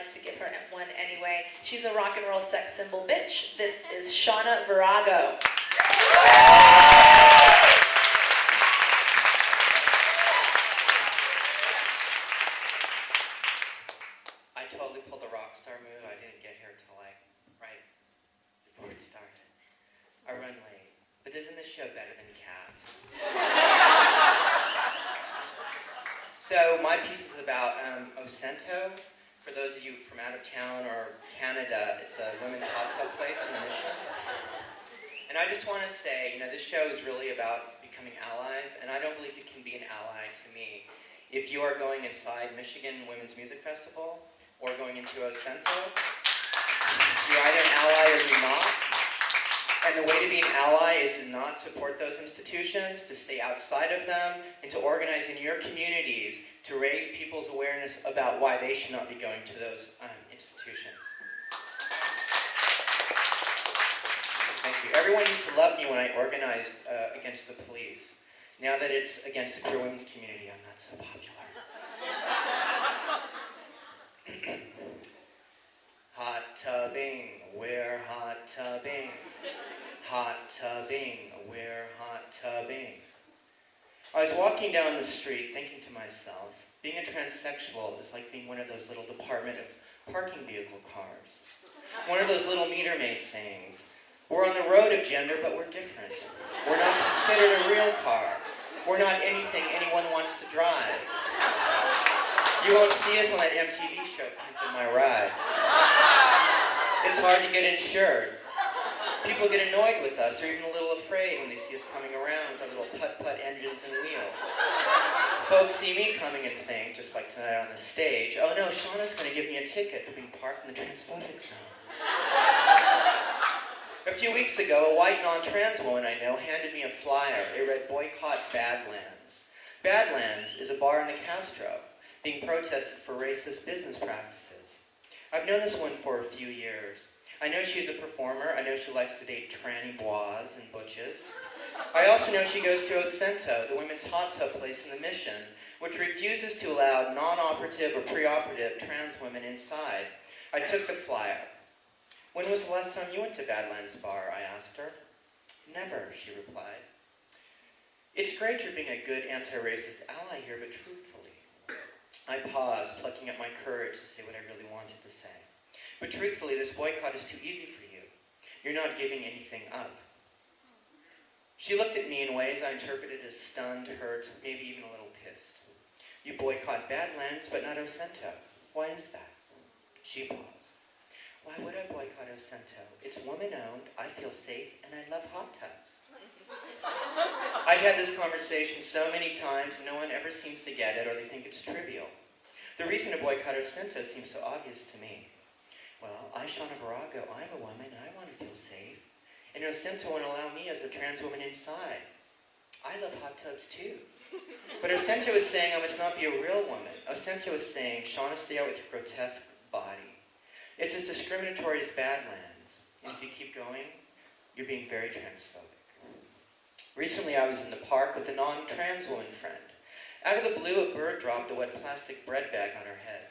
like to give her one anyway. She's a rock and roll sex symbol bitch. This is Shawna Virago. I totally pulled a rock star move. I didn't get here till like right before it started. I run late, but isn't this show better than Cats? So my piece is about Ocento. For those of you from out of town or Canada, it's a women's hot tub place in Michigan. And I just want to say, this show is really about becoming allies, and I don't believe you can be an ally to me if you are going inside Michigan Women's Music Festival or going into Ocento. You're either an ally or you're not. And the way to be an ally is to not support those institutions, to stay outside of them, and to organize in your communities to raise people's awareness about why they should not be going to those institutions. Thank you. Everyone used to love me when I organized against the police. Now that it's against the queer women's community, I'm not so popular. Hot tubbing, we're hot tubbing. Hot tubbing, we're hot tubbing. I was walking down the street thinking to myself, being a transsexual is like being one of those little Department of Parking vehicle cars. One of those little meter maid things. We're on the road of gender, but we're different. We're not considered a real car. We're not anything anyone wants to drive. You won't see us on that MTV show, Pimpin' My Ride. It's hard to get insured. People get annoyed with us, or even a little afraid when they see us coming around with our little putt-putt engines and wheels. Folks see me coming and think, just like tonight on the stage, oh no, Shawna's going to give me a ticket for being parked in the transphobic zone. A few weeks ago, a white non-trans woman I know handed me a flyer. It read, "Boycott Badlands." Badlands is a bar in the Castro, being protested for racist business practices. I've known this woman for a few years. I know she's a performer. I know she likes to date tranny bois and butches. I also know she goes to Ocento, the women's hot tub place in the Mission, which refuses to allow non-operative or pre-operative trans women inside. I took the flyer. When was the last time you went to Badlands Bar? I asked her. Never, she replied. It's great you're being a good anti-racist ally here, but truthfully. I paused, plucking up my courage to say what I really wanted to say. But truthfully, this boycott is too easy for you. You're not giving anything up. She looked at me in ways I interpreted as stunned, hurt, maybe even a little pissed. You boycott Badlands, but not Ocento. Why is that? She paused. Why would I boycott Ocento? It's woman-owned, I feel safe, and I love hot tubs. I'd had this conversation so many times, no one ever seems to get it, or they think it's trivial. The reason to boycott Ocento seems so obvious to me. Well, I, Shawna Virago, I'm a woman, and I want to feel safe. And Ocento won't allow me as a trans woman inside. I love hot tubs too. But Ocento is saying I must not be a real woman. Ocento is saying, Shawna, stay out with your grotesque body. It's as discriminatory as Badlands. And if you keep going, you're being very transphobic. Recently I was in the park with a non-trans woman friend. Out of the blue, a bird dropped a wet plastic bread bag on her head.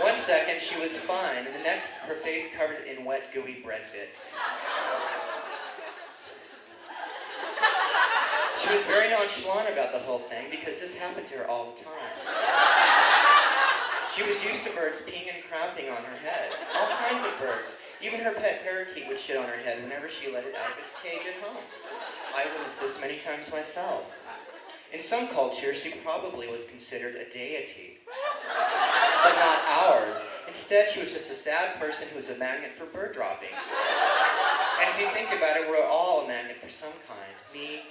1 second, she was fine, and the next, her face covered in wet, gooey bread bits. She was very nonchalant about the whole thing because this happened to her all the time. She was used to birds peeing and crapping on her head. All kinds of birds. Even her pet parakeet would shit on her head whenever she let it out of its cage at home. I witnessed this many times myself. In some cultures, she probably was considered a deity. But not ours. Instead, she was just a sad person who was a magnet for bird droppings. And if you think about it, we're all a magnet for some kind. Me,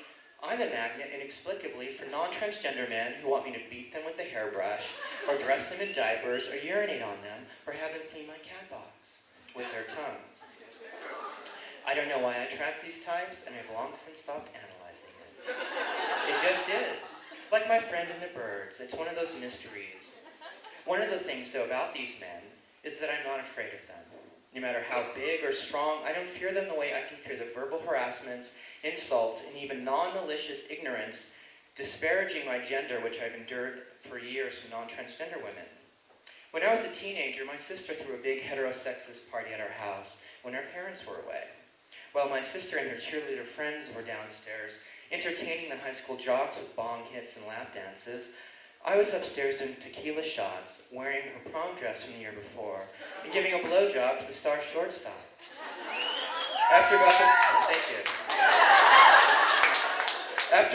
I'm a magnet, inexplicably, for non-transgender men who want me to beat them with a hairbrush, or dress them in diapers, or urinate on them, or have them clean my cat box with their tongues. I don't know why I attract these types, and I've long since stopped analyzing them. It just is. Like my friend and the birds, it's one of those mysteries. One of the things, though, about these men is that I'm not afraid of them. No matter how big or strong, I don't fear them the way I can fear the verbal harassments, insults, and even non-malicious ignorance disparaging my gender, which I've endured for years from non-transgender women. When I was a teenager, my sister threw a big heterosexist party at our house when our parents were away. While my sister and her cheerleader friends were downstairs, entertaining the high school jocks with bong hits and lap dances, I was upstairs doing tequila shots, wearing her prom dress from the year before, and giving a blowjob to the star shortstop. After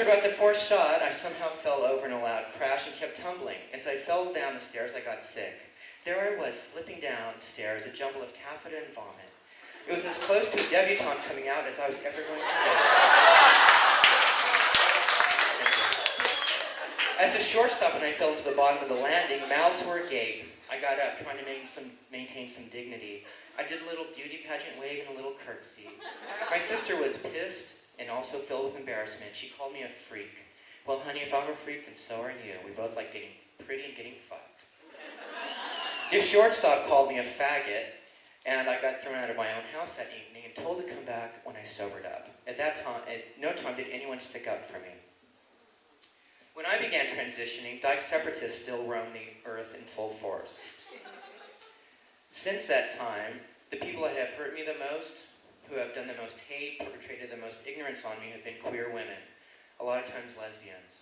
about the fourth shot, I somehow fell over in a loud crash and kept tumbling. As I fell down the stairs, I got sick. There I was, slipping down the stairs, a jumble of taffeta and vomit. It was as close to a debutante coming out as I was ever going to get. As a shortstop and I fell into the bottom of the landing, mouths were agape. I got up, trying to maintain some dignity. I did a little beauty pageant wave and a little curtsy. My sister was pissed and also filled with embarrassment. She called me a freak. Well, honey, if I'm a freak, then so are you. We both like getting pretty and getting fucked. This shortstop called me a faggot, and I got thrown out of my own house that evening and told to come back when I sobered up. At no time did anyone stick up for me. When I began transitioning, dyke separatists still roam the earth in full force. Since that time, the people that have hurt me the most, who have done the most hate, perpetrated the most ignorance on me, have been queer women, a lot of times lesbians.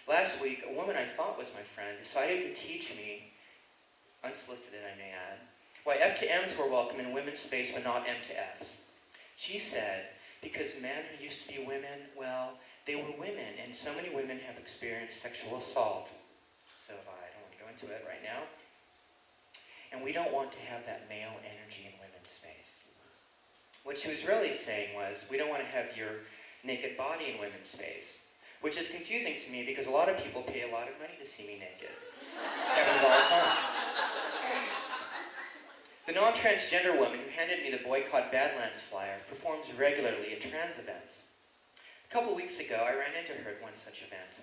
Last week, a woman I thought was my friend decided to teach me, unsolicited I may add, why F to M's were welcome in women's space but not M to F's. She said, because men who used to be women, well, they were women, and so many women have experienced sexual assault. So I don't want to go into it right now. And we don't want to have that male energy in women's space. What she was really saying was, we don't want to have your naked body in women's space, which is confusing to me because a lot of people pay a lot of money to see me naked. It happens all the time. The non-transgender woman who handed me the Boycott Badlands flyer performs regularly at trans events. A couple weeks ago, I ran into her at one such event,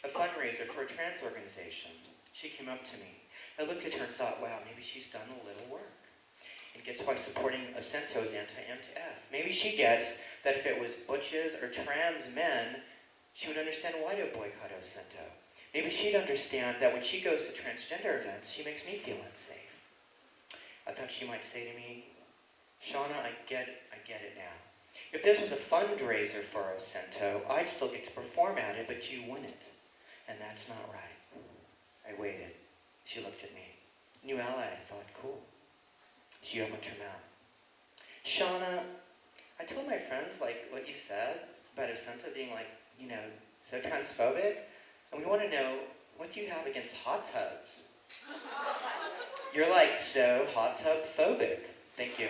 a fundraiser for a trans organization. She came up to me. I looked at her and thought, wow, maybe she's done a little work. And gets why supporting Acento's anti-M to F. Maybe she gets that if it was butches or trans men, she would understand why to boycott Acento. Maybe she'd understand that when she goes to transgender events, she makes me feel unsafe. I thought she might say to me, Shawna, I get it now. If this was a fundraiser for Acento, I'd still get to perform at it, but you wouldn't. And that's not right. I waited. She looked at me. New ally, I thought, cool. She opened her mouth. Shawna, I told my friends, what you said about Acento being, so transphobic. And we want to know, what do you have against hot tubs? You're so hot tub phobic. Thank you.